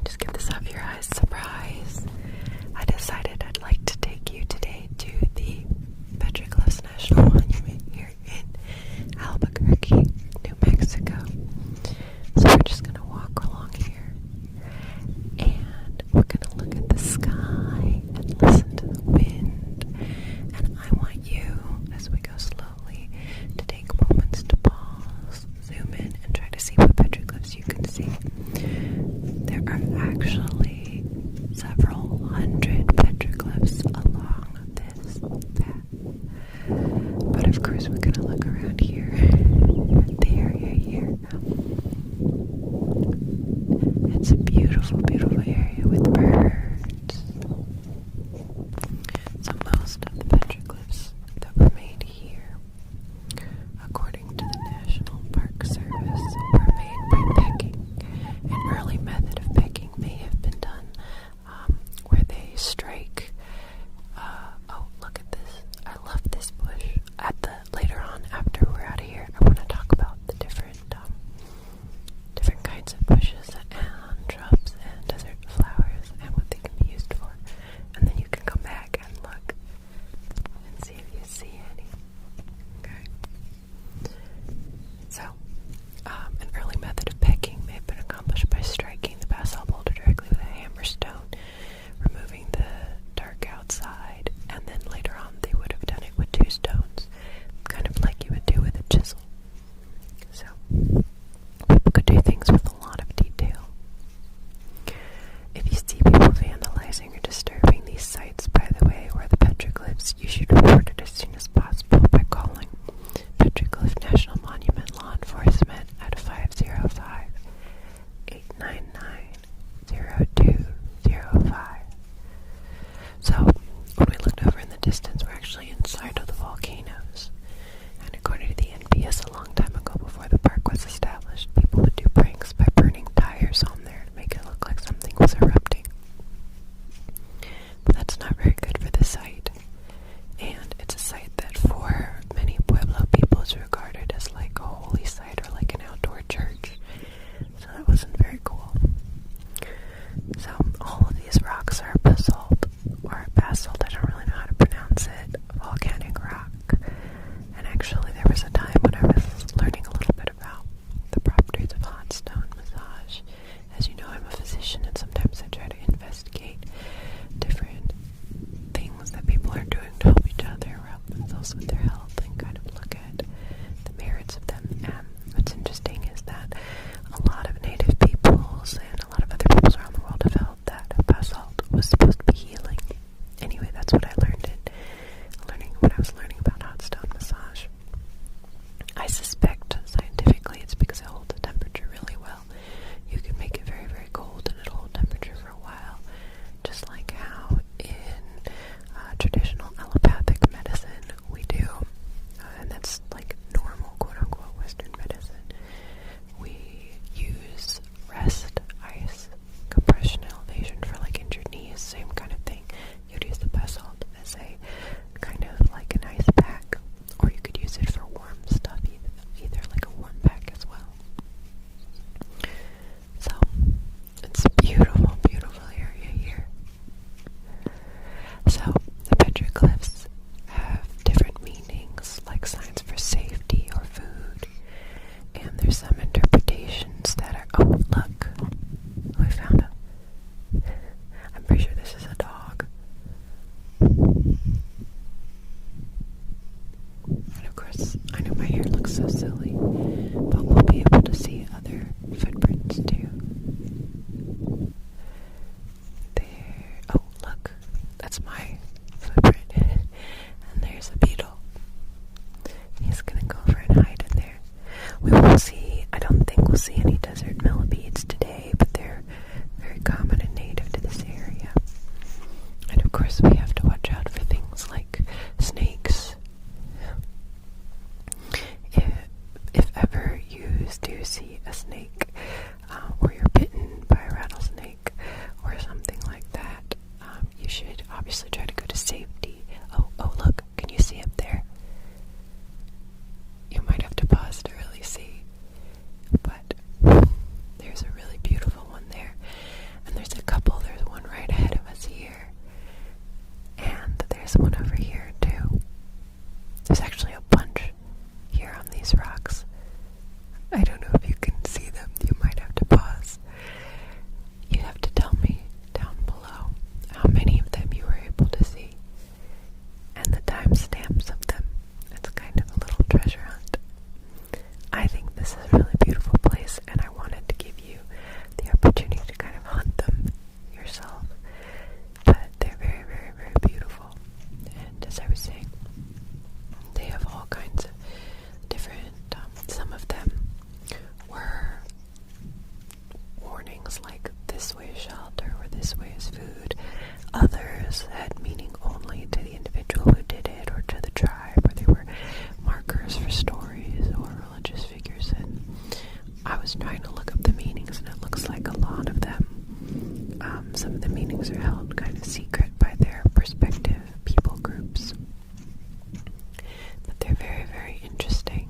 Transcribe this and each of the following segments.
just get this off your eyes. Surprise! I decided I'd like to take you today to the Petroglyphs National Monument here in Albuquerque, New Mexico. So we're just going to walk along here and we're going to look at the sky and listen to the wind. And I want you, as we go slowly, to take moments to pause, zoom in, and try to see what petroglyphs you can see. There are actually several hundred petroglyphs along this path. But of course we're going to look around here, the area here. It's a beautiful, beautiful area with birds. So most of the petroglyphs that were made here, according to the National Park Service, were made by pecking. An early method of pecking may have been done where they strike. Oh, look at this. I love this bush. Later on, after we're out of here, I want to talk about the different kinds of bushes and shrubs and desert flowers and what they can be used for. And then you can come back and look and see if you see any. Okay. So, an early method of pecking may have been accomplished by striking the basalt boulder directly with a hammerstone, removing the dark outside, and then later on they would have done it with two stones, kind of like you would do with a chisel. So, people could do things with a lot of detail. If you see people vandalizing or disturbing these sites, by the way, or the petroglyphs, you should report it as soon as possible by calling Petroglyph National Monument Law Enforcement at 505-899-0205. So, when we looked over in the distance, we're actually inside of the volcanoes. And according to the NPS, a long time ago before the park was established, people would do pranks by burning tires on there to make it look like something was erupting. But that's not very good for the site. And it's a site that for many Pueblo people is regarded as like a holy site or like an outdoor church. So that wasn't very cool. So all of these rocks are basalt, or basalt, I don't really know how to pronounce it, volcanic rock. And actually there was a time when I was learning a little bit about the properties of hot stone massage. As you know, I'm a physician and sometimes I try to investigate different things that people are doing to help each other or help themselves with their health and kind of look at the merits of them. And what's interesting is that a lot of native peoples and a lot of other peoples around the world have held that basalt was supposed to be healing. Anyway, that's what I learned when I was learning about hot stone massage. I suspect scientifically it's because it holds the temperature really well. You can make it very, very cold and it'll hold temperature for a while, just like how in traditional allopathic medicine we do, and that's like normal quote-unquote Western medicine. We use rest, ice, compression, elevation for like injured knees, same kind of thing. You'd use the basalt as a kind of like an ice pack, or you could use it for warm stuff, either like a warm pack as well. So, it's a beautiful, beautiful area here. So, the petroglyphs have different meanings, like signs for safety or food, and there's some interpretations that are, oh, look, I found I'm pretty sure this is a dog. And of course, I know my hair looks so silly, but we'll be able to see other footprints too. There, oh look, that's my footprint. And there's a beetle. He's gonna go over and hide in there. We will see, I don't think we'll see any desert millipedes today, but they're very common and native to this area. And of course we have to watch out for things like snakes. If ever you do see a snake, or you're bitten by a rattlesnake or something like that, you should obviously try to was had meaning only to the individual who did it or to the tribe, or they were markers for stories or religious figures. And I was trying to look up the meanings, and it looks like a lot of them, some of the meanings are held kind of secret by their respective people groups. But they're very, very interesting.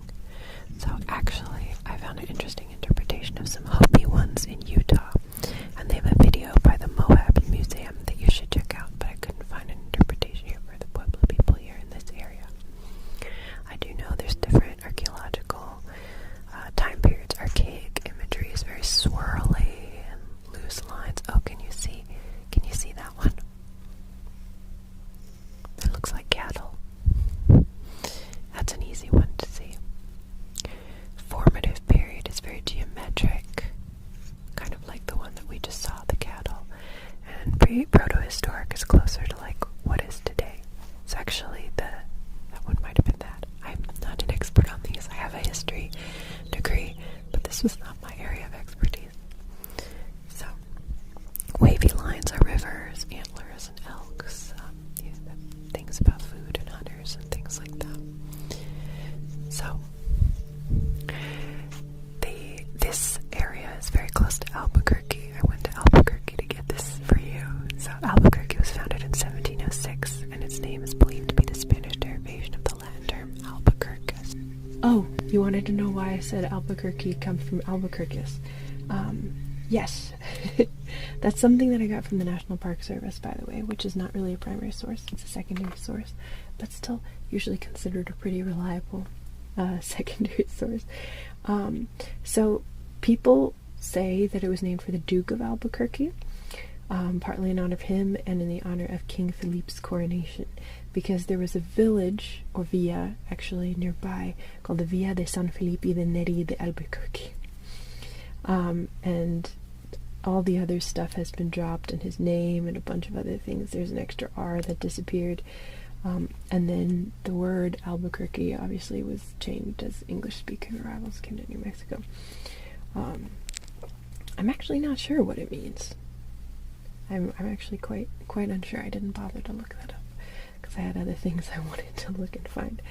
So actually, I found an interesting interpretation of some Hopi ones in Utah, and they have a video by the Moab Museum that you should check out, but I couldn't find an interpretation here for the Pueblo people here in this area. I do know there's different archaeological time periods. Archaic imagery is very swirly and loose lines. Oh, can you see that one? It looks like cattle. That's an easy one to see. Formative period is very geometric, kind of like the one that we just saw, the cattle. And proto-historic is closer to like what is today. So actually that one might have been that. I'm not an expert on these. I have a history degree, but this was not my area of expertise. So wavy lines are rivers, antlers, and elks. Things about food and hunters and things like that. So this area is very close to Albuquerque. I went to Albuquerque to get this for you. So Albuquerque was founded in 1706, and its name is believed to be the Spanish derivation of the Latin term Albuquercus. Oh, you wanted to know why I said Albuquerque comes from Albuquercus? Yes. That's something that I got from the National Park Service, by the way, which is not really a primary source. It's a secondary source, but still usually considered a pretty reliable secondary source. So people say that it was named for the Duke of Albuquerque, partly in honor of him and in the honor of King Felipe's coronation, because there was a village, or villa, actually nearby, called the Villa de San Felipe de Neri de Albuquerque. And all the other stuff has been dropped in his name and a bunch of other things. There's an extra R that disappeared. And then the word Albuquerque obviously was changed as English-speaking arrivals came to New Mexico. I'm actually not sure what it means. I'm actually quite unsure. I didn't bother to look that up because I had other things I wanted to look and find.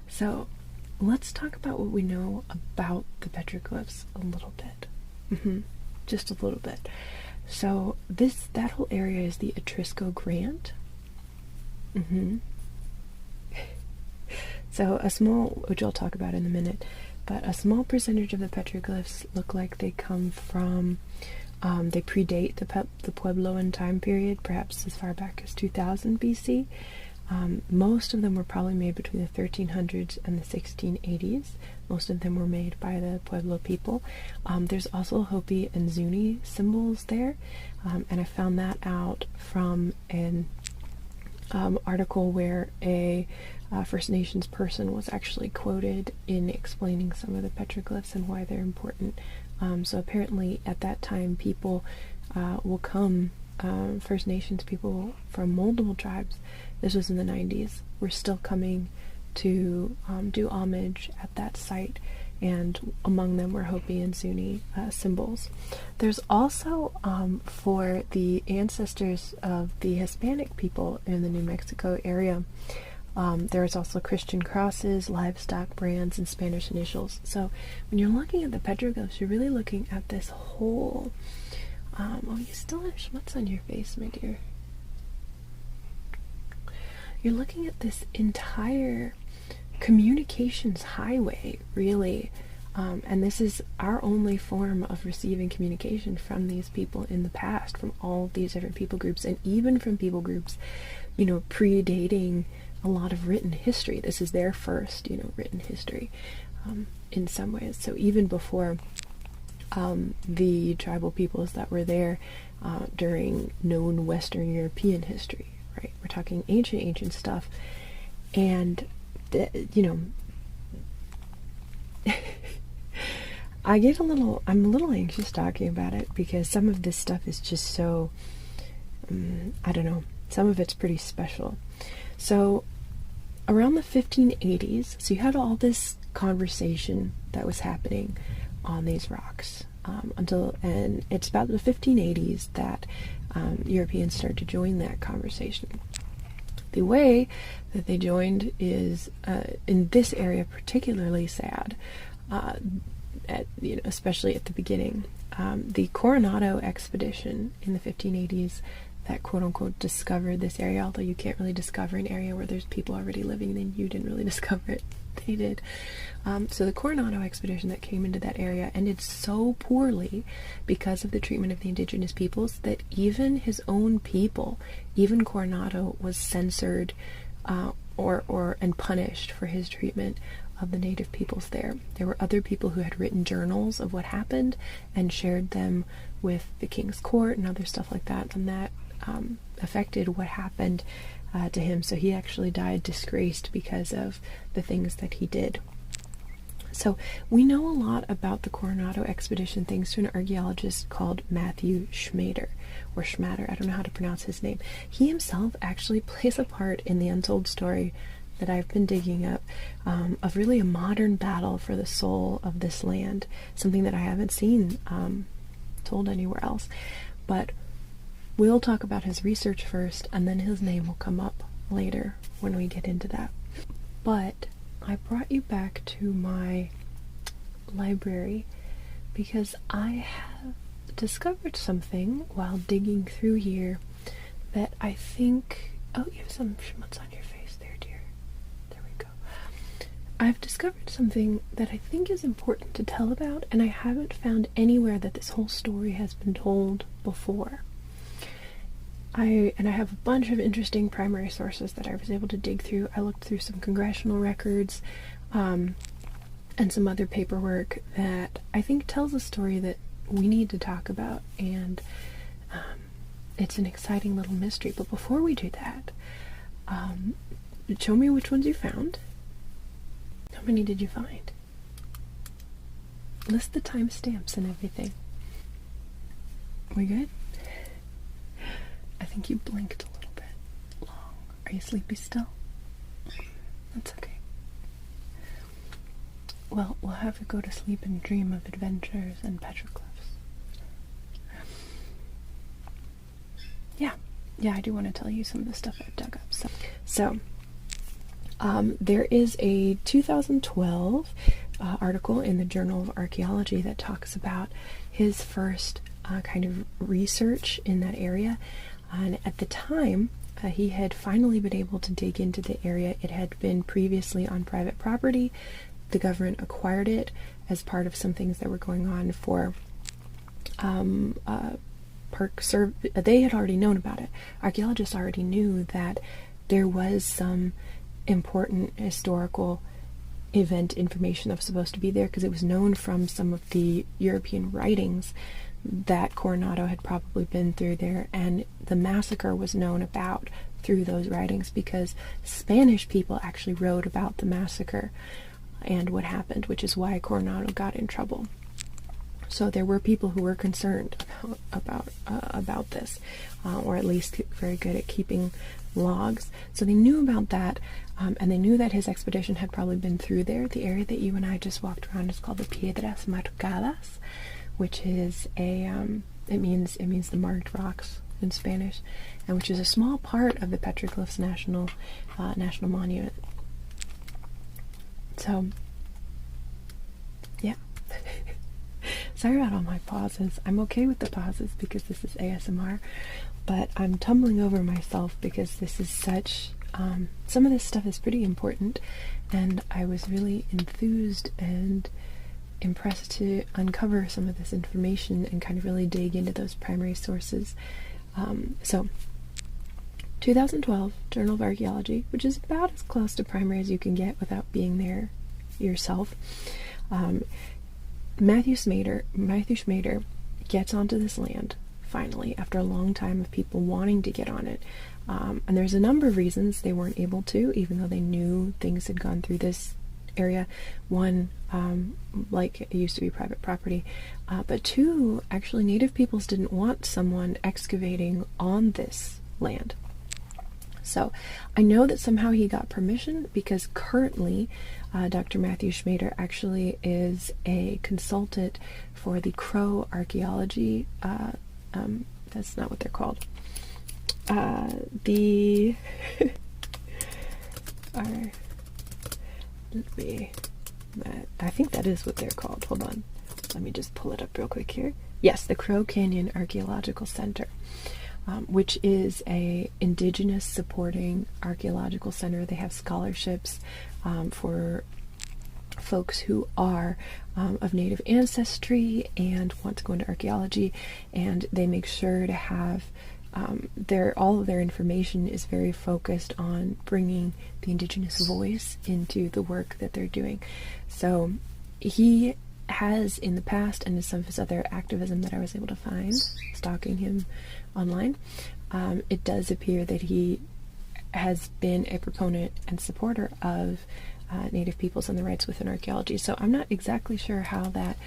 So let's talk about what we know about the petroglyphs a little bit. Just a little bit. So that whole area is the Etrisco Grant. So a small, which I'll talk about in a minute, but a small percentage of the petroglyphs look like they come from, they predate the Puebloan time period, perhaps as far back as 2000 BC. Most of them were probably made between the 1300s and the 1680s. Most of them were made by the Pueblo people. There's also Hopi and Zuni symbols there, and I found that out from an article where a First Nations person was actually quoted in explaining some of the petroglyphs and why they're important. So apparently at that time people will come, First Nations people from multiple tribes, this was in the 90s, were still coming to do homage at that site, and among them were Hopi and Zuni symbols. There's also, for the ancestors of the Hispanic people in the New Mexico area, there's also Christian crosses, livestock brands, and Spanish initials. So when you're looking at the petroglyphs, you're really looking at this whole... oh, you still have schmutz on your face, my dear. You're looking at this entire communications highway, really. And this is our only form of receiving communication from these people in the past, from all of these different people groups, and even from people groups, predating a lot of written history. This is their first, written history, in some ways. So even before the tribal peoples that were there during known Western European history, right? We're talking ancient stuff. And, I'm a little anxious talking about it because some of this stuff is just so, I don't know, some of it's pretty special. So around the 1580s, so you had all this conversation that was happening on these rocks. and it's about the 1580s that Europeans start to join that conversation. The way that they joined is, in this area, particularly sad, especially at the beginning. The Coronado expedition in the 1580s that quote-unquote discovered this area, although you can't really discover an area where there's people already living, then you didn't really discover it. They did. So the Coronado expedition that came into that area ended so poorly because of the treatment of the indigenous peoples that even his own people, even Coronado, was censored and punished for his treatment of the native peoples there. There were other people who had written journals of what happened and shared them with the king's court and other stuff like that, and that affected what happened to him. So he actually died disgraced because of the things that he did. So we know a lot about the Coronado expedition thanks to an archaeologist called Matthew Schmader, or Schmatter, I don't know how to pronounce his name. He himself actually plays a part in the untold story that I've been digging up, of really a modern battle for the soul of this land, something that I haven't seen told anywhere else. But we'll talk about his research first, and then his name will come up later when we get into that. But I brought you back to my library because I have discovered something while digging through here that I think... Oh, you have some schmutz on your face there, dear. There we go. I've discovered something that I think is important to tell about, and I haven't found anywhere that this whole story has been told before. I have a bunch of interesting primary sources that I was able to dig through. I looked through some congressional records and some other paperwork that I think tells a story that we need to talk about, and it's an exciting little mystery. But before we do that, show me which ones you found. How many did you find? List the timestamps and everything. We good? I think you blinked a little bit long. Are you sleepy still? That's okay. Well, we'll have you go to sleep and dream of adventures and petroglyphs. Yeah, I do want to tell you some of the stuff I've dug up. So there is a 2012 article in the Journal of Archaeology that talks about his first kind of research in that area. And at the time, he had finally been able to dig into the area. It had been previously on private property. The government acquired it as part of some things that were going on for they had already known about it. Archaeologists already knew that there was some important historical event information that was supposed to be there, because it was known from some of the European writings that Coronado had probably been through there, and the massacre was known about through those writings because Spanish people actually wrote about the massacre and what happened, which is why Coronado got in trouble. So there were people who were concerned about this, or at least very good at keeping logs. So they knew about that, and they knew that his expedition had probably been through there. The area that you and I just walked around is called the Piedras Marcadas, which is it means the marked rocks in Spanish, and which is a small part of the Petroglyphs National Monument. So, yeah. Sorry about all my pauses. I'm okay with the pauses because this is ASMR, but I'm tumbling over myself because this is such... some of this stuff is pretty important, and I was really enthused and impressed to uncover some of this information and kind of really dig into those primary sources. So, 2012, Journal of Archaeology, which is about as close to primary as you can get without being there yourself. Matthew Schmader gets onto this land, finally, after a long time of people wanting to get on it. And there's a number of reasons they weren't able to, even though they knew things had gone through this area. One, like it used to be private property, but two, actually native peoples didn't want someone excavating on this land. So I know that somehow he got permission, because currently Dr. Matthew Schmader actually is a consultant for the Crow Archaeology. That's not what they're called. I think that is what they're called. Hold on. Let me just pull it up real quick here. Yes, the Crow Canyon Archaeological Center, which is a indigenous supporting archaeological center. They have scholarships for folks who are of Native ancestry and want to go into archaeology, and they make sure to have all of their information is very focused on bringing the indigenous voice into the work that they're doing. So he has in the past, and in some of his other activism that I was able to find, stalking him online, it does appear that he has been a proponent and supporter of Native peoples and the rights within archaeology. So I'm not exactly sure how that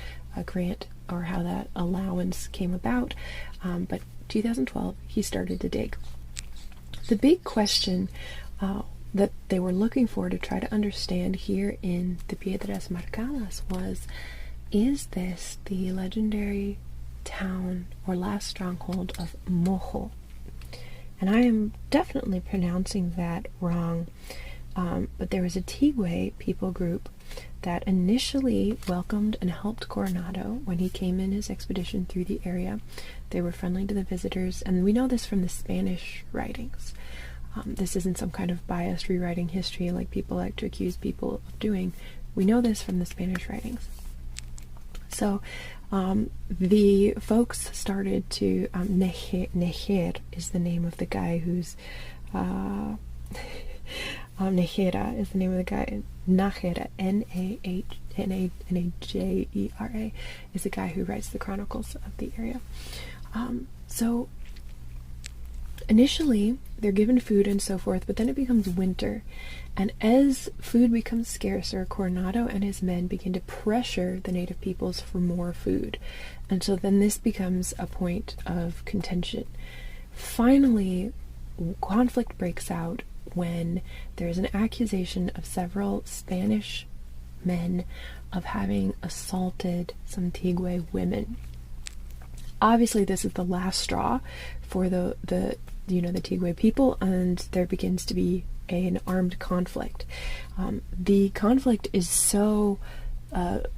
grant or how that allowance came about, but 2012 he started to dig. The big question that they were looking for to try to understand here in the Piedras Marcadas was, is this the legendary town or last stronghold of Mojo? And I am definitely pronouncing that wrong, but there was a Tigwe people group that initially welcomed and helped Coronado when he came in his expedition through the area. They were friendly to the visitors, and we know this from the Spanish writings. This isn't some kind of biased rewriting history like people like to accuse people of doing. We know this from the Spanish writings. So the folks started to, Nejer is the name of the guy who's, Nejera is the name of the guy, Najera, Najera, is the guy who writes the chronicles of the area. So initially they're given food and so forth, but then it becomes winter, and as food becomes scarcer, Coronado and his men begin to pressure the native peoples for more food, and so then this becomes a point of contention. Finally, conflict breaks out when there is an accusation of several Spanish men of having assaulted some Tigwe women. Obviously, this is the last straw for the Tigwe people, and there begins to be an armed conflict. The conflict is so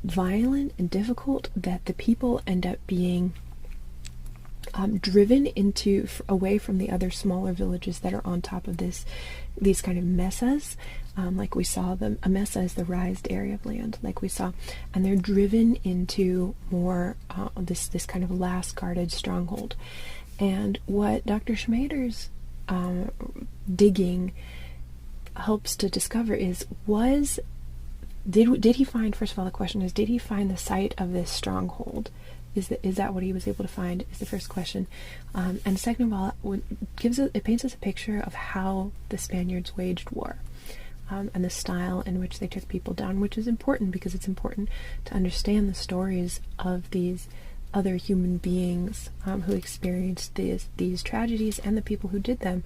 violent and difficult that the people end up being driven away from the other smaller villages that are on top of these kind of mesas, like we saw. A mesa is the raised area of land, like we saw, and they're driven into more this kind of last guarded stronghold. And what Dr. Schmader's digging helps to discover is, did he find, first of all, the question is, did he find the site of this stronghold? Is that what he was able to find, is the first question. And second of all, it paints us a picture of how the Spaniards waged war, and the style in which they took people down, which is important because it's important to understand the stories of these other human beings who experienced these tragedies and the people who did them,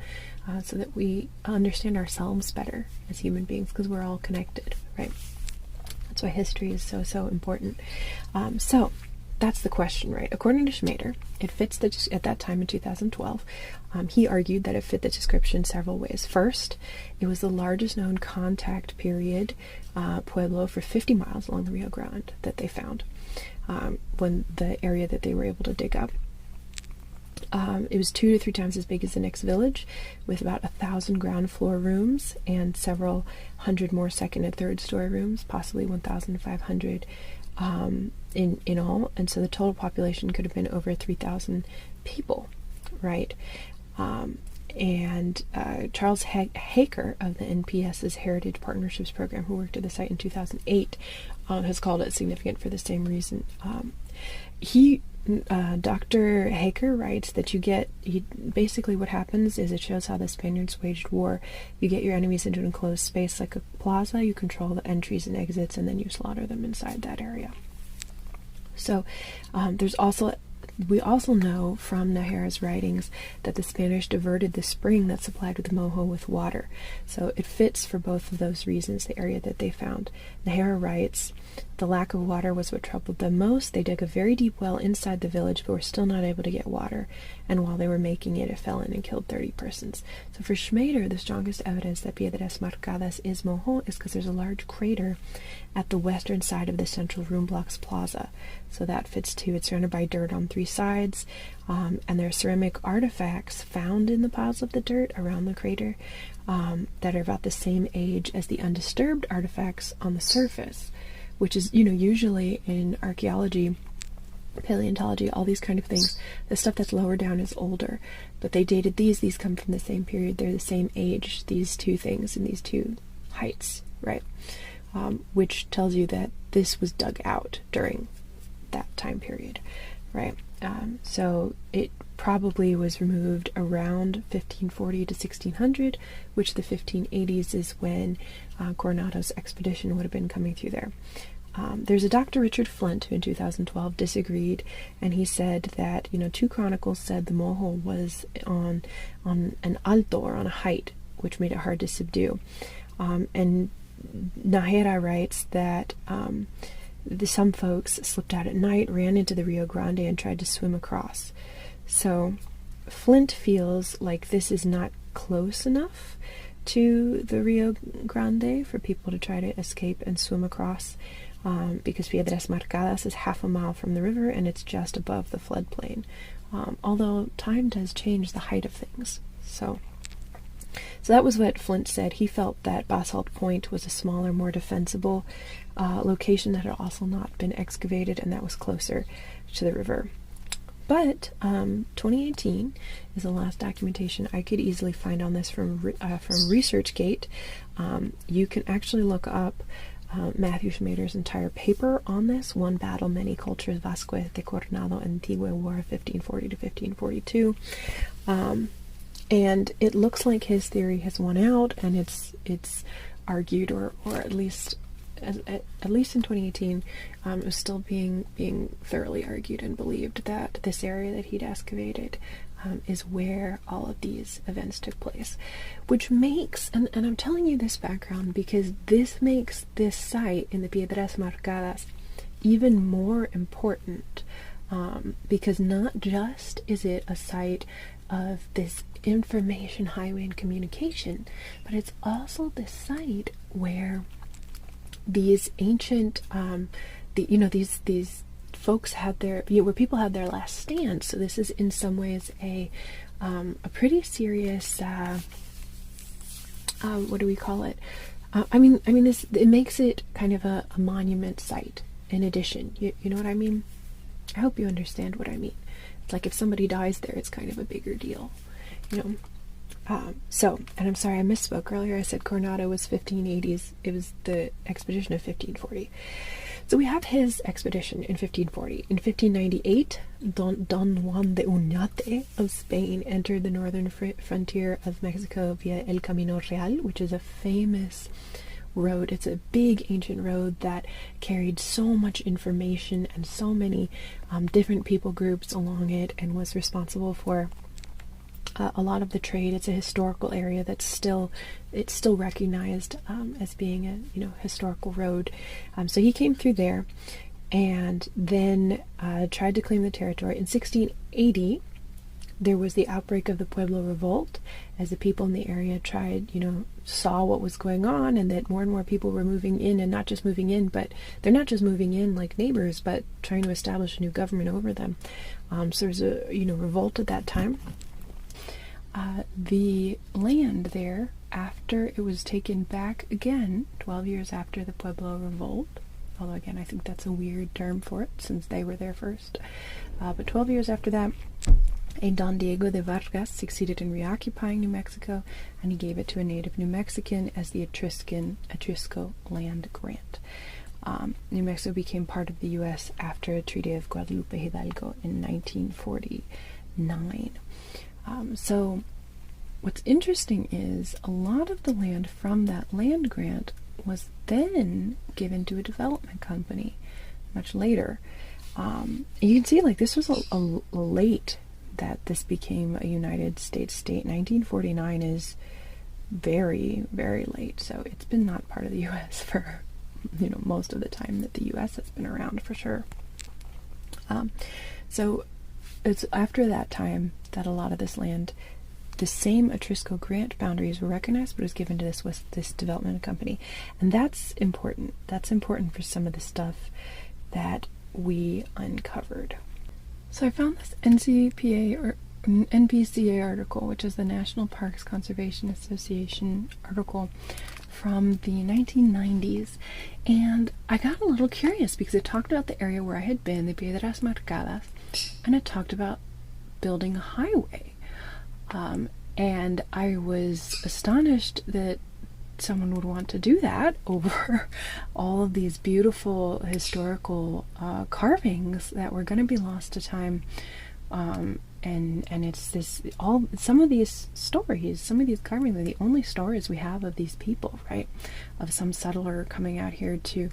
so that we understand ourselves better as human beings, because we're all connected, right? That's why history is so important. So that's the question, right? According to Schmader, it fits at that time in 2012. He argued that it fit the description several ways. First, it was the largest known contact period pueblo for 50 miles along the Rio Grande that they found, when the area that they were able to dig up. It was 2 to 3 times as big as the next village, with about 1,000 ground floor rooms and several hundred more second and third story rooms, possibly 1,500 in all, and so the total population could have been over 3,000 people, right? And Charles Haker of the NPS's Heritage Partnerships Program, who worked at the site in 2008, has called it significant for the same reason. Dr. Haker writes that basically what happens is, it shows how the Spaniards waged war. You get your enemies into an enclosed space like a plaza, you control the entries and exits, and then you slaughter them inside that area. So there's also We also know from Najera's writings that the Spanish diverted the spring that supplied the moho with water. So it fits for both of those reasons, the area that they found. Najera writes, the lack of water was what troubled them most. They dug a very deep well inside the village, but were still not able to get water. And while they were making it, it fell in and killed 30 persons. So for Schmader, the strongest evidence that Piedras Marcadas is moho is because there's a large crater at the western side of the central room block's plaza. So that fits too. It's surrounded by dirt on 3 sides, and there are ceramic artifacts found in the piles of the dirt around the crater that are about the same age as the undisturbed artifacts on the surface, which is, usually in archaeology, paleontology, all these kind of things, the stuff that's lower down is older. But they dated these come from the same period, they're the same age, these two things and these two heights, right? Which tells you that this was dug out during that time period, right? So it probably was removed around 1540 to 1600, which the 1580s is when Coronado's expedition would have been coming through there. There's a Dr. Richard Flint who in 2012 disagreed, and he said that 2 chronicles said the moho was on an alto, or on a height, which made it hard to subdue. And Najera writes that some folks slipped out at night, ran into the Rio Grande, and tried to swim across. So Flint feels like this is not close enough to the Rio Grande for people to try to escape and swim across, because Piedras Marcadas is half a mile from the river and it's just above the floodplain. Although time does change the height of things. So that was what Flint said. He felt that Basalt Point was a smaller, more defensible location that had also not been excavated, and that was closer to the river. But 2018 is the last documentation I could easily find on this from ResearchGate. You can actually look up Matthew Schmader's entire paper on this, One Battle, Many Cultures, Vasquez de Coronado, Antigua War, 1540 to 1542. And it looks like his theory has won out, and it's argued, or at least in 2018, it was still being thoroughly argued and believed that this area that he'd excavated is where all of these events took place, which makes, and I'm telling you this background because this makes this site in the Piedras Marcadas even more important, because not just is it a site of this information highway and communication, but it's also the site where these ancient these folks had their where people had their last stand. So this is in some ways a pretty serious what do we call it? This, it makes it kind of a monument site in addition. You know what I mean? I hope you understand what I mean. It's like if somebody dies there, it's kind of a bigger deal, So, and I'm sorry, I misspoke earlier. I said Coronado was 1580s. It was the expedition of 1540. So we have his expedition in 1540. In 1598, Don Juan de Oñate of Spain entered the northern frontier of Mexico via El Camino Real, which is a famous road. It's a big ancient road that carried so much information and so many different people groups along it, and was responsible for a lot of the trade. It's a historical area that's still recognized as being a historical road. So he came through there, and then tried to claim the territory. In 1680, there was the outbreak of the Pueblo Revolt, as the people in the area saw what was going on, and that more and more people were moving in, and not just moving in, but they're not just moving in like neighbors, but trying to establish a new government over them. So there's a revolt at that time. The land there, after it was taken back again, 12 years after the Pueblo Revolt, although again I think that's a weird term for it since they were there first, but 12 years after that, a Don Diego de Vargas succeeded in reoccupying New Mexico, and he gave it to a native New Mexican as the Etrusco land grant. New Mexico became part of the U.S. after a Treaty of Guadalupe Hidalgo in 1949. So what's interesting is a lot of the land from that land grant was then given to a development company much later. You can see, like, this was a late that this became a United States state. 1949 is very, very late, so it's been not part of the U.S. for, most of the time that the U.S. has been around, for sure. So it's after that time that a lot of this land, the same Etrusco grant boundaries were recognized, but was given to this development company. And that's important. That's important for some of the stuff that we uncovered. So I found this NCPA or NPCA article, which is the National Parks Conservation Association article from the 1990s, and I got a little curious because it talked about the area where I had been, the Piedras Marcadas, and it talked about building a highway. And I was astonished that someone would want to do that over all of these beautiful historical carvings that were going to be lost to time. And it's this, some of these stories, some of these carvings are the only stories we have of these people, right? Of some settler coming out here to,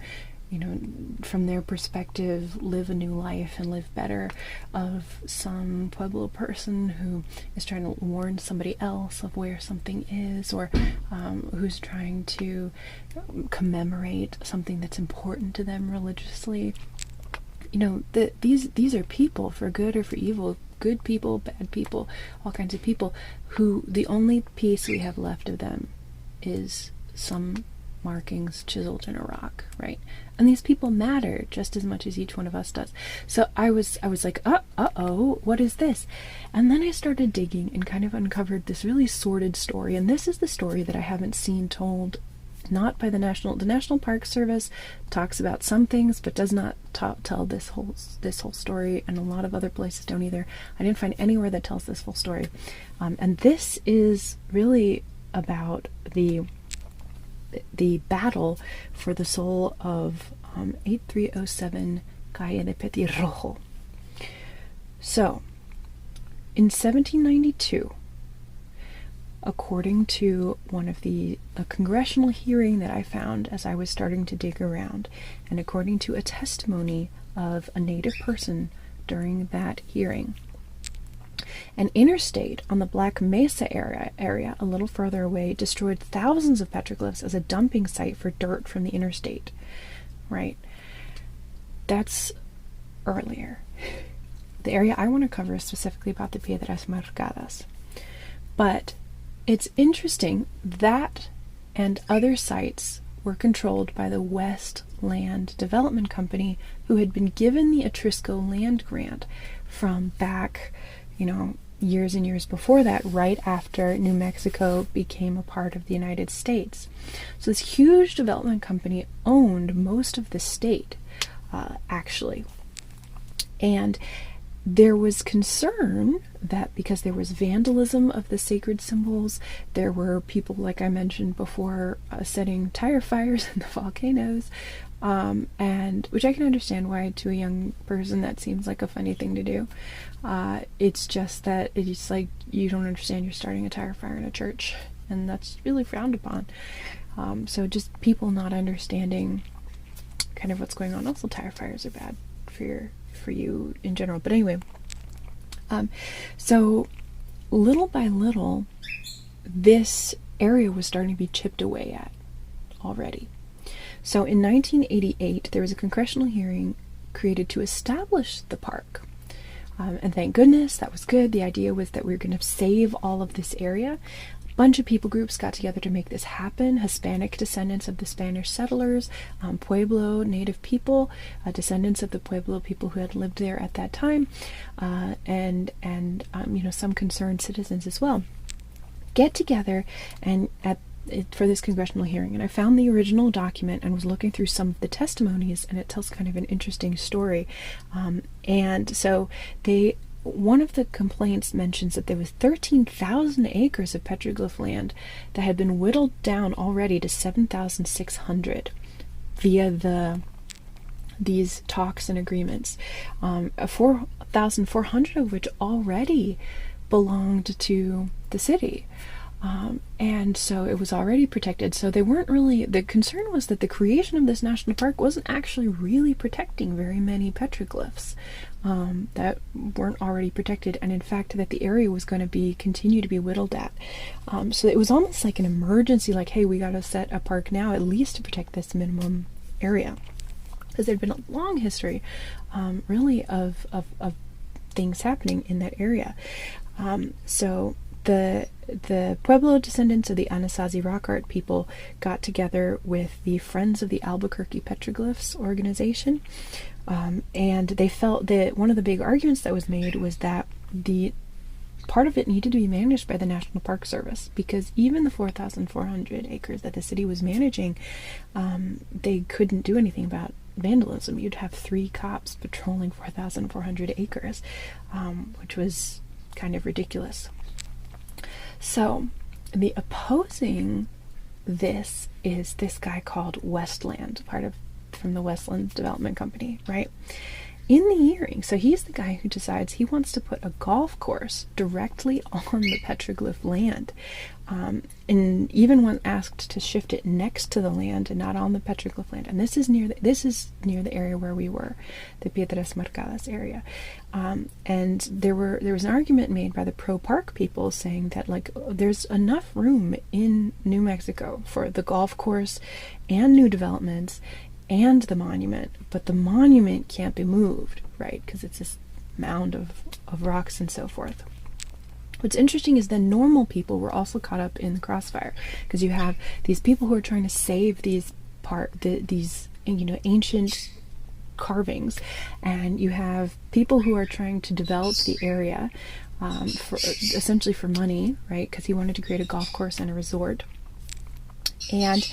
from their perspective, live a new life and live better, of some Pueblo person who is trying to warn somebody else of where something is, or who's trying to commemorate something that's important to them religiously. These are people, for good or for evil, good people, bad people, all kinds of people, who the only piece we have left of them is some markings chiseled in a rock, right? And these people matter just as much as each one of us does. So I was like, uh-oh, what is this? And then I started digging and kind of uncovered this really sordid story. And this is the story that I haven't seen told, not by the National Park Service talks about some things, but does not tell this whole story, and a lot of other places don't either. I didn't find anywhere that tells this full story. And this is really about the battle for the soul of 8307 Calle de Petirrojo. So, in 1792, according to a congressional hearing that I found as I was starting to dig around, and according to a testimony of a native person during that hearing, an interstate on the Black Mesa area a little further away destroyed thousands of petroglyphs as a dumping site for dirt from the interstate. Right? That's earlier. The area I want to cover is specifically about the Piedras Marcadas. But it's interesting that and other sites were controlled by the West Land Development Company, who had been given the Etrusco land grant from back, years and years before that, right after New Mexico became a part of the United States. So this huge development company owned most of the state, actually. And there was concern that because there was vandalism of the sacred symbols, there were people, like I mentioned before, setting tire fires in the volcanoes, and which I can understand why to a young person that seems like a funny thing to do. It's just that it's like, you don't understand you're starting a tire fire in a church, and that's really frowned upon. So just people not understanding kind of what's going on. Also, tire fires are bad for you in general. But anyway, so little by little, this area was starting to be chipped away at already. So in 1988, there was a congressional hearing created to establish the park. And thank goodness, that was good. The idea was that we were going to save all of this area. A bunch of people groups got together to make this happen. Hispanic descendants of the Spanish settlers, Pueblo native people, descendants of the Pueblo people who had lived there at that time, and some concerned citizens as well, get together and for this congressional hearing. And I found the original document and was looking through some of the testimonies, and it tells kind of an interesting story. And so one of the complaints mentions that there was 13,000 acres of petroglyph land that had been whittled down already to 7,600 via these talks and agreements, 4,400 of which already belonged to the city. And so it was already protected. So they weren't really, the concern was that the creation of this national park wasn't actually really protecting very many petroglyphs that weren't already protected, and in fact that the area was going to continue to be whittled at. So it was almost like an emergency, like, hey, we got to set a park now at least to protect this minimum area, because there'd been a long history really of things happening in that area. So the Pueblo descendants of the Anasazi rock art people got together with the Friends of the Albuquerque Petroglyphs organization, and they felt that one of the big arguments that was made was that the part of it needed to be managed by the National Park Service, because even the 4,400 acres that the city was managing, they couldn't do anything about vandalism. You'd have 3 cops patrolling 4,400 acres, which was kind of ridiculous. So the opposing this is this guy called Westland, from the Westland Development Company, right? In the hearing, so he's the guy who decides he wants to put a golf course directly on the petroglyph land, and even when asked to shift it next to the land and not on the petroglyph land. And this is near the area where we were, the Piedras Marcadas area. And there was an argument made by the pro-park people saying that, like, there's enough room in New Mexico for the golf course and new developments and the monument, but the monument can't be moved, right? Because it's this mound of rocks and so forth. What's interesting is that normal people were also caught up in the crossfire, because you have these people who are trying to save these ancient carvings, and you have people who are trying to develop the area essentially for money, right? Because he wanted to create a golf course and a resort. And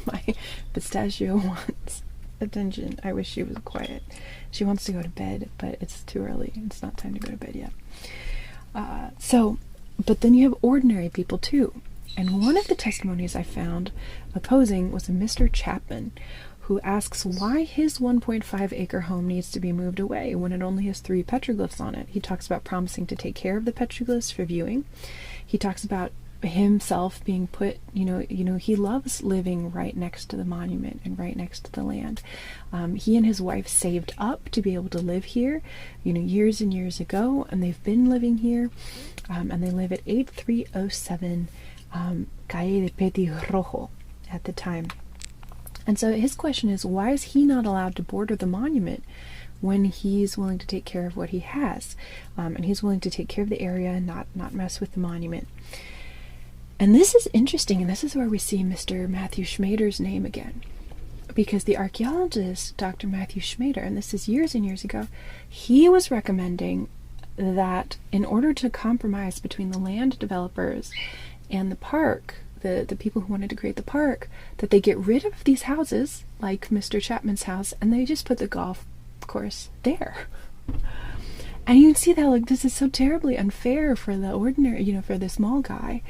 my pistachio wants attention. I wish she was quiet. She wants to go to bed, but it's too early. It's not time to go to bed yet. But then you have ordinary people too. And one of the testimonies I found opposing was a Mr. Chapman, who asks why his 1.5 acre home needs to be moved away when it only has 3 petroglyphs on it. He talks about promising to take care of the petroglyphs for viewing. He talks about himself being put, he loves living right next to the monument and right next to the land. He and his wife saved up to be able to live here, years and years ago, and they've been living here, and they live at 8307 Calle de Petirrojo at the time. And so his question is, why is he not allowed to border the monument when he's willing to take care of what he has, and he's willing to take care of the area and not mess with the monument? And this is interesting, and this is where we see Mr. Matthew Schmader's name again. Because the archaeologist, Dr. Matthew Schmader, and this is years and years ago, he was recommending that in order to compromise between the land developers and the park, the people who wanted to create the park, that they get rid of these houses, like Mr. Chapman's house, and they just put the golf course there. And you can see that, like, this is so terribly unfair for the ordinary, for the small guy.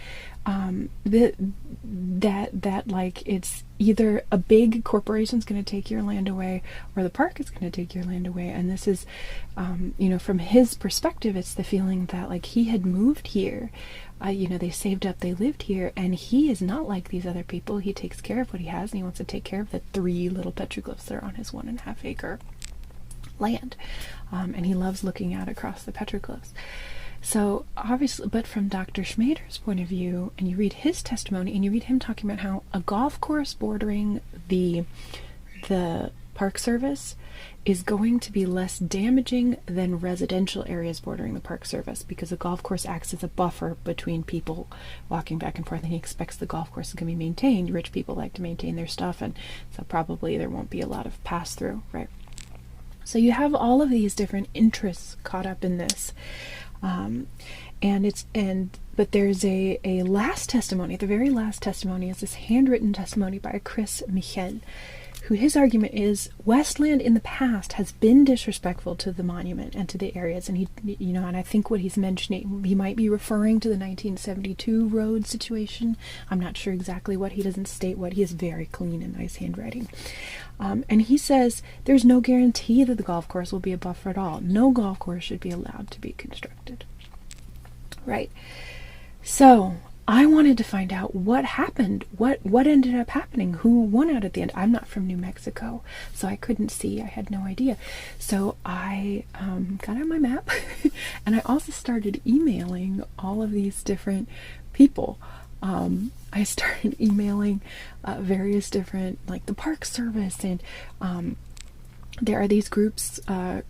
That like, it's either a big corporation's going to take your land away, or the park is going to take your land away. And this is, from his perspective, it's the feeling that, like, he had moved here, they saved up, they lived here, and he is not like these other people. He takes care of what he has, and he wants to take care of the 3 little petroglyphs that are on his 1.5 acre land, and he loves looking out across the petroglyphs. So obviously, but from Dr. Schmader's point of view, and you read his testimony, and you read him talking about how a golf course bordering the Park Service is going to be less damaging than residential areas bordering the Park Service, because a golf course acts as a buffer between people walking back and forth, and he expects the golf course is going to be maintained. Rich people like to maintain their stuff, and so probably there won't be a lot of pass-through, right? So you have all of these different interests caught up in this. But there's a last testimony. The very last testimony is this handwritten testimony by Chris Michel, who his argument is Westland in the past has been disrespectful to the monument and to the areas, and and I think what he's mentioning, he might be referring to the 1972 road situation. I'm not sure exactly what. He doesn't state what. He has very clean and nice handwriting. And he says there's no guarantee that the golf course will be a buffer at all. No golf course should be allowed to be constructed. right? So I wanted to find out what happened, what ended up happening, who won out at the end. I'm not from New Mexico, so I couldn't see. I had no idea. So I got out my map, and I also started emailing all of these different people. I started emailing various different, like the Park Service, and there are these groups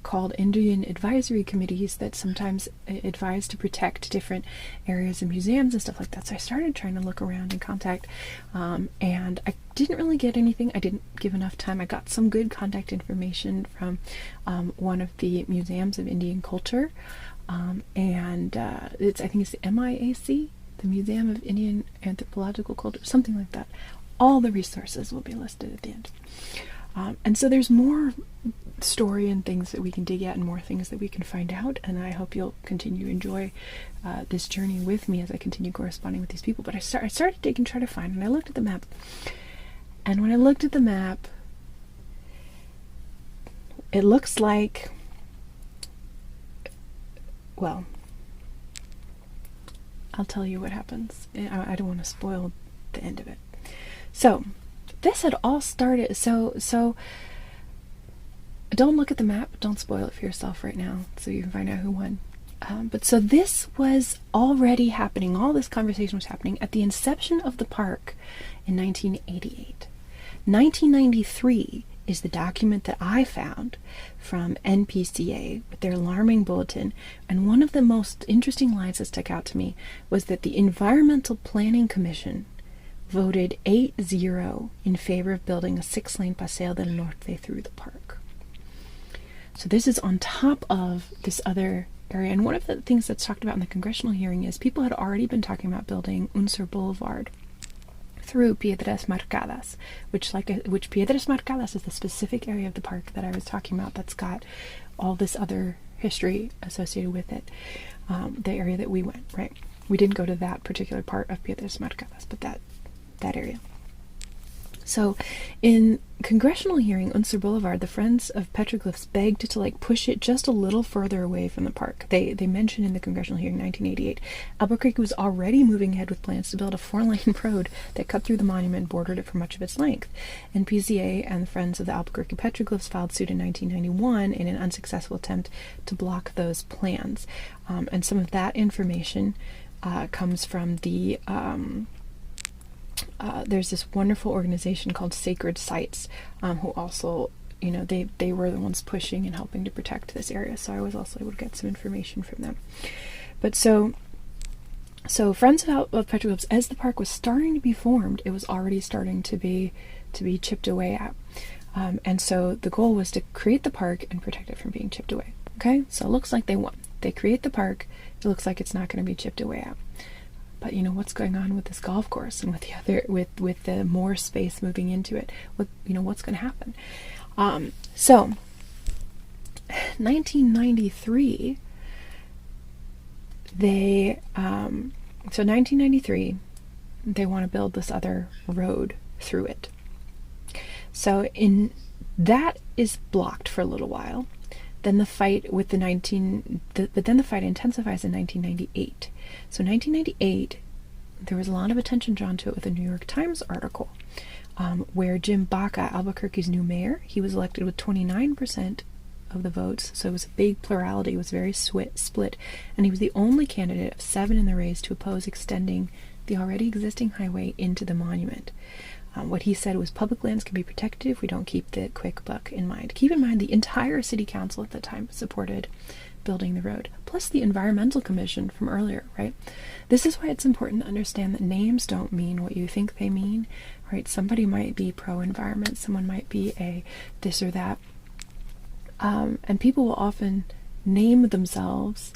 called Indian advisory committees that sometimes advise to protect different areas and museums and stuff like that. So I started trying to look around and contact, and I didn't really get anything. I didn't give enough time. I got some good contact information from one of the museums of Indian culture, and I think it's the MIAC, the Museum of Indian Anthropological Culture, something like that. All the resources will be listed at the end. And so there's more story and things that we can dig at and more things that we can find out, and I hope you'll continue to enjoy this journey with me as I continue corresponding with these people. But I started digging, trying to find, and I looked at the map. And when I looked at the map, it looks like, well, I'll tell you what happens. I don't want to spoil the end of it. So this had all started, so don't look at the map, don't spoil it for yourself right now, so you can find out who won. But so this was already happening, all this conversation was happening at the inception of the park in 1988. 1993 is the document that I found from NPCA with their alarming bulletin, and one of the most interesting lines that stuck out to me was that the Environmental Planning Commission voted 8-0 in favor of building a 6-lane Paseo del Norte through the park. So this is on top of this other area, and one of the things that's talked about in the congressional hearing is people had already been talking about building Unser Boulevard through Piedras Marcadas, which Piedras Marcadas is the specific area of the park that I was talking about that's got all this other history associated with it. The area that we went, right? We didn't go to that particular part of Piedras Marcadas, but that area. So in congressional hearing, Unser Boulevard, the Friends of Petroglyphs begged to push it just a little further away from the park. They mentioned in the congressional hearing 1988, Albuquerque was already moving ahead with plans to build a 4-lane road that cut through the monument and bordered it for much of its length. And PCA and the Friends of the Albuquerque Petroglyphs filed suit in 1991 in an unsuccessful attempt to block those plans. And some of that information comes from the there's this wonderful organization called Sacred Sites, who also, they were the ones pushing and helping to protect this area. So I was also able to get some information from them. But so Friends of Petroglyphs, as the park was starting to be formed, it was already starting to be chipped away at. And so the goal was to create the park and protect it from being chipped away. Okay, so it looks like they won. They create the park. It looks like it's not going to be chipped away at. But what's going on with this golf course and with the other, with the more space moving into it? What's going to happen? So 1993, they want to build this other road through it. So that is blocked for a little while. Then the fight with but then the fight intensifies in 1998. So 1998, there was a lot of attention drawn to it with a New York Times article where Jim Baca, Albuquerque's new mayor, he was elected with 29% of the votes, so it was a big plurality, it was very split, and he was the only candidate of 7 in the race to oppose extending the already existing highway into the monument. What he said was public lands can be protected if we don't keep the quick buck in mind. Keep in mind the entire city council at the time supported building the road, plus the Environmental Commission from earlier, right? This is why it's important to understand that names don't mean what you think they mean, right? Somebody might be pro-environment, someone might be a this or that, and people will often name themselves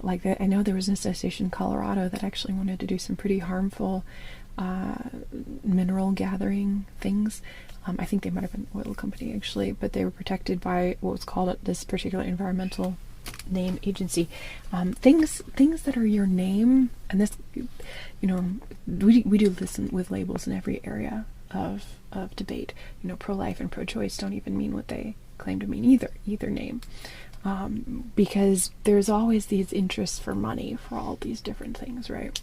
like that. I know there was an association in Colorado that actually wanted to do some pretty harmful mineral gathering things. I think they might have been an oil company actually, but they were protected by what was called this particular environmental name agency. Things that are your name, and this, we do this with labels in every area of debate. Pro-life and pro-choice don't even mean what they claim to mean either name. because there's always these interests for money for all these different things, right?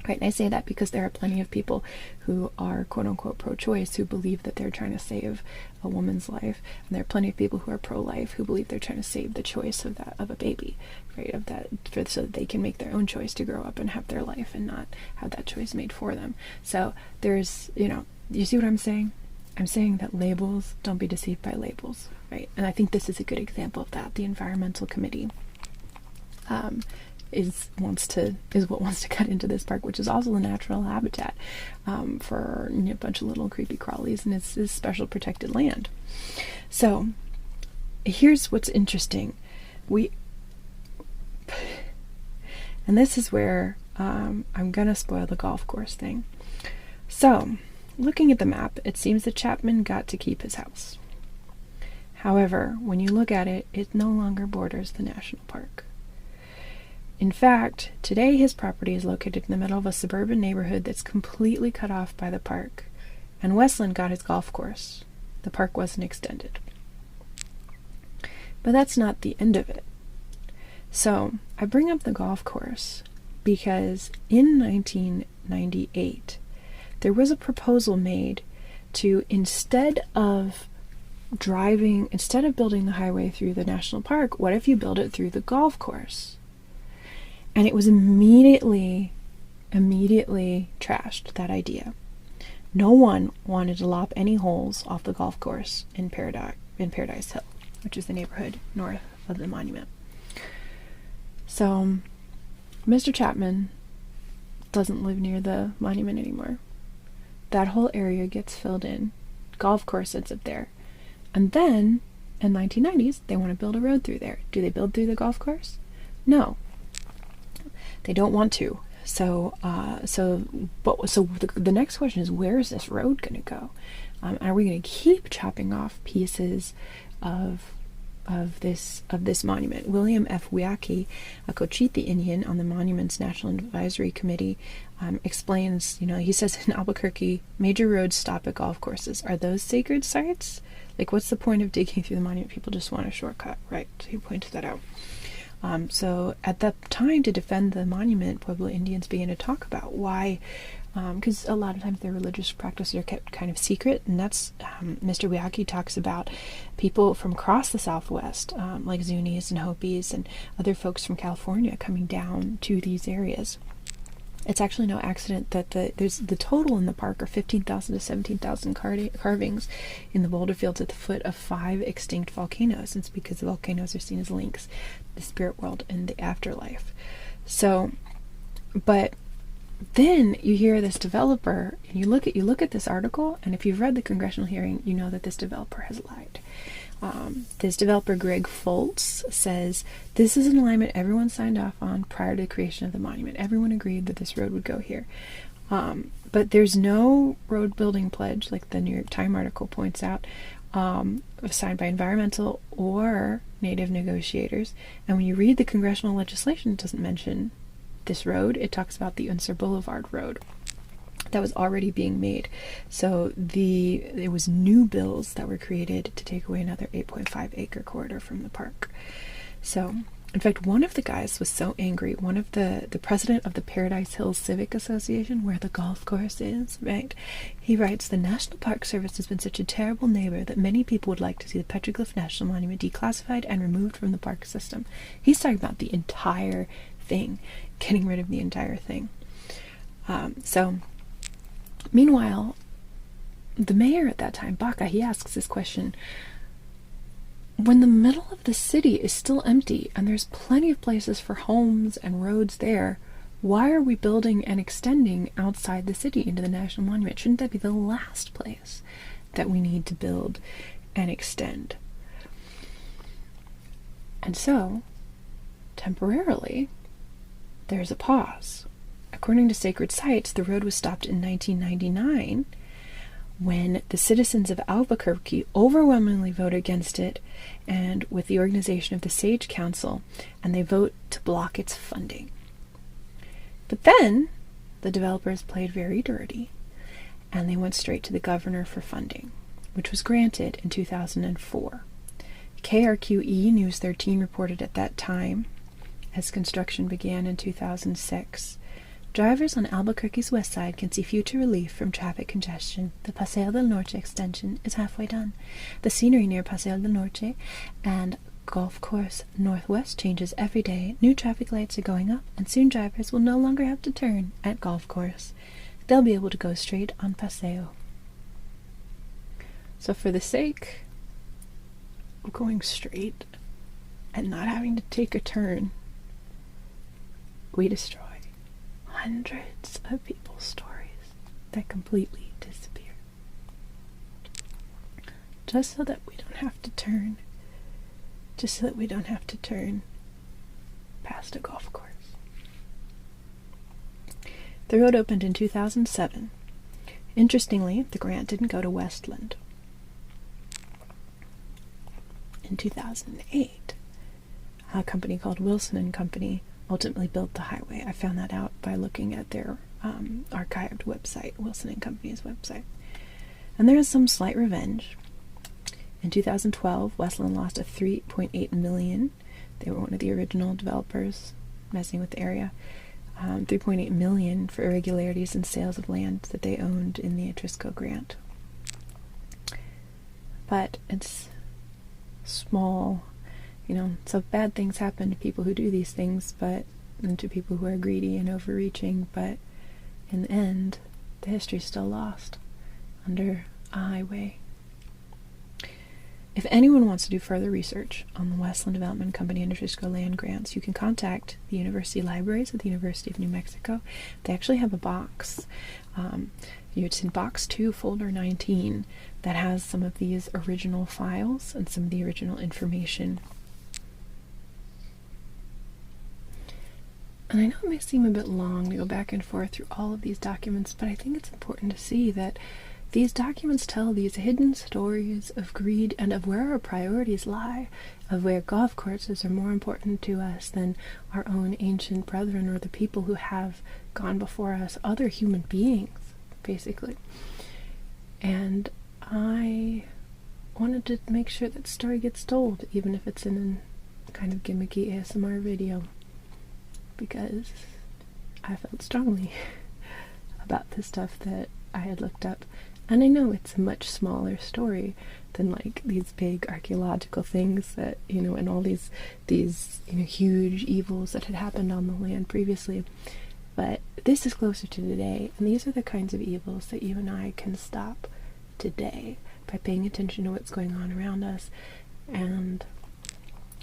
Right, and I say that because there are plenty of people who are quote-unquote pro-choice who believe that they're trying to save a woman's life, and there are plenty of people who are pro-life who believe they're trying to save the choice of a baby, right? So that they can make their own choice to grow up and have their life and not have that choice made for them. So there's, you see what I'm saying? I'm saying that labels, don't be deceived by labels, right? And I think this is a good example of that. The Environmental Committee is what wants to cut into this park, which is also a natural habitat for a bunch of little creepy crawlies, and it's this special protected land. So here's what's interesting. And this is where I'm gonna spoil the golf course thing. So looking at the map, it seems that Chapman got to keep his house. However, when you look at it, it no longer borders the national park. In fact, today his property is located in the middle of a suburban neighborhood that's completely cut off by the park, and Westland got his golf course. The park wasn't extended. But that's not the end of it. So, I bring up the golf course because in 1998, there was a proposal made to, instead of building the highway through the national park, what if you build it through the golf course? And it was immediately trashed, that idea. No one wanted to lop any holes off the golf course in Paradise Hill, which is the neighborhood north of the monument. So, Mr. Chapman doesn't live near the monument anymore. That whole area gets filled in. Golf course ends up there. And then, in the 1990s, they want to build a road through there. Do they build through the golf course? No. They don't want to. So the next question is, where is this road going to go? Are we going to keep chopping off pieces of this monument? William F. Weaki, a Cochiti Indian on the Monument's National Advisory Committee, explains, he says, in Albuquerque, major roads stop at golf courses. Are those sacred sites? Like, what's the point of digging through the monument? People just want a shortcut, right? So he pointed that out. So at that time, to defend the monument, Pueblo Indians began to talk about why, because a lot of times their religious practices are kept kind of secret, and that's, Mr. Weaki talks about people from across the Southwest, like Zunis and Hopis and other folks from California coming down to these areas. It's actually no accident that the total in the park are 15,000 to 17,000 carvings in the boulder fields at the foot of 5 extinct volcanoes. It's because the volcanoes are seen as links, the spirit world and the afterlife. So, but then you hear this developer, and you look at this article, and if you've read the congressional hearing, you know that this developer has lied. This developer, Greg Foltz, says this is an alignment everyone signed off on prior to the creation of the monument. Everyone agreed that this road would go here. But there's no road building pledge, like the New York Times article points out, signed by environmental or native negotiators. And when you read the congressional legislation, it doesn't mention this road. It talks about the Unser Boulevard Road that was already being made. So it was new bills that were created to take away another 8.5 acre corridor from the park. So, in fact, one of the guys was so angry, one of the president of the Paradise Hills Civic Association, where the golf course is, right? He writes, the National Park Service has been such a terrible neighbor that many people would like to see the Petroglyph National Monument declassified and removed from the park system. He's talking about the entire thing, getting rid of the entire thing. Meanwhile, the mayor at that time, Baca, he asks this question: when the middle of the city is still empty and there's plenty of places for homes and roads there, why are we building and extending outside the city into the National Monument? Shouldn't that be the last place that we need to build and extend? And so, temporarily, there's a pause. According to Sacred Sites, the road was stopped in 1999 when the citizens of Albuquerque overwhelmingly vote against it, and with the organization of the Sage Council, and they vote to block its funding. But then the developers played very dirty, and they went straight to the governor for funding, which was granted in 2004. KRQE News 13 reported at that time, as construction began in 2006, drivers on Albuquerque's west side can see future relief from traffic congestion. The Paseo del Norte extension is halfway done. The scenery near Paseo del Norte and Golf Course Northwest changes every day. New traffic lights are going up, and soon drivers will no longer have to turn at Golf Course. They'll be able to go straight on Paseo. So for the sake of going straight and not having to take a turn, we destroy hundreds of people's stories that completely disappear. Just so that we don't have to turn. Just so that we don't have to turn past a golf course. The road opened in 2007. Interestingly, the grant didn't go to Westland. In 2008, a company called Wilson and Company ultimately built the highway. I found that out by looking at their archived website, Wilson and Company's website. And there is some slight revenge. In 2012, Westland lost a $3.8 million. They were one of the original developers messing with the area. $3.8 million for irregularities in sales of land that they owned in the Atrisco grant. But it's small, so bad things happen to people who do these things, and to people who are greedy and overreaching, but in the end, the history's still lost under a highway. If anyone wants to do further research on the Westland Development Company and Atrisco land grants, you can contact the University Libraries at the University of New Mexico. They actually have a box. It's in Box 2, Folder 19, that has some of these original files and some of the original information. And I know it may seem a bit long to go back and forth through all of these documents, but I think it's important to see that these documents tell these hidden stories of greed and of where our priorities lie, of where golf courses are more important to us than our own ancient brethren or the people who have gone before us, other human beings, basically. And I wanted to make sure that story gets told, even if it's in a kind of gimmicky ASMR video, because I felt strongly about the stuff that I had looked up. And I know it's a much smaller story than like these big archaeological things that, and all these huge evils that had happened on the land previously. But this is closer to today, and these are the kinds of evils that you and I can stop today by paying attention to what's going on around us, and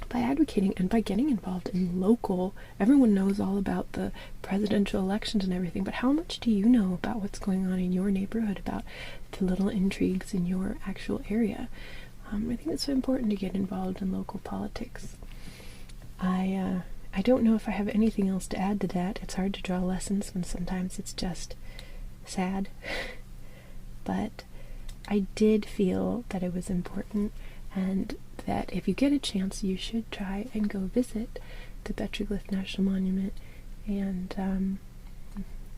by advocating and by getting involved in local. Everyone knows all about the presidential elections and everything, but how much do you know about what's going on in your neighborhood, about the little intrigues in your actual area? I think it's so important to get involved in local politics. I don't know if I have anything else to add to that. It's hard to draw lessons when sometimes it's just sad. But I did feel that it was important, and that if you get a chance, you should try and go visit the Petroglyph National Monument. And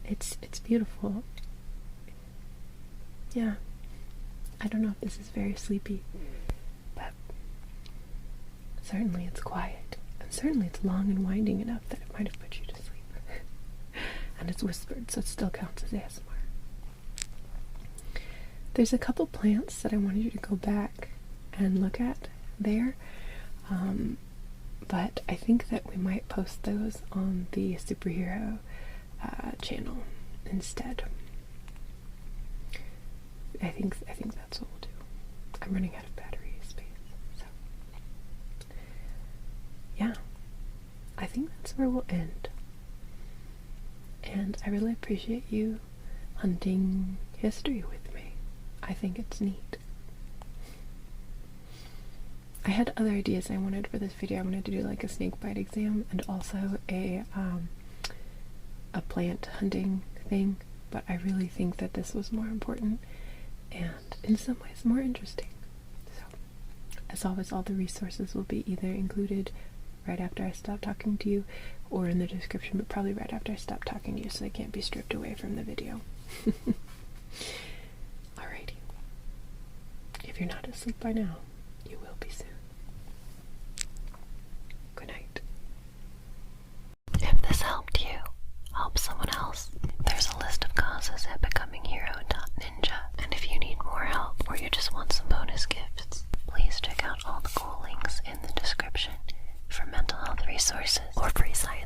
it's beautiful. Yeah. I don't know if this is very sleepy, but certainly it's quiet. And certainly it's long and winding enough that it might have put you to sleep. And it's whispered, so it still counts as ASMR. There's a couple plants that I wanted you to go back and look at there, but I think that we might post those on the superhero channel instead. I think that's what we'll do. I'm running out of battery space, so yeah, I think that's where we'll end. And I really appreciate you hunting history with me. I think it's neat. I had other ideas I wanted for this video. I wanted to do like a snake bite exam and also a plant hunting thing, but I really think that this was more important and in some ways more interesting. So, as always, all the resources will be either included right after I stop talking to you or in the description, but probably right after I stop talking to you so they can't be stripped away from the video. Alrighty. If you're not asleep by now, you will be soon. hero.ninja. And if you need more help or you just want some bonus gifts, please check out all the cool links in the description for mental health resources or free science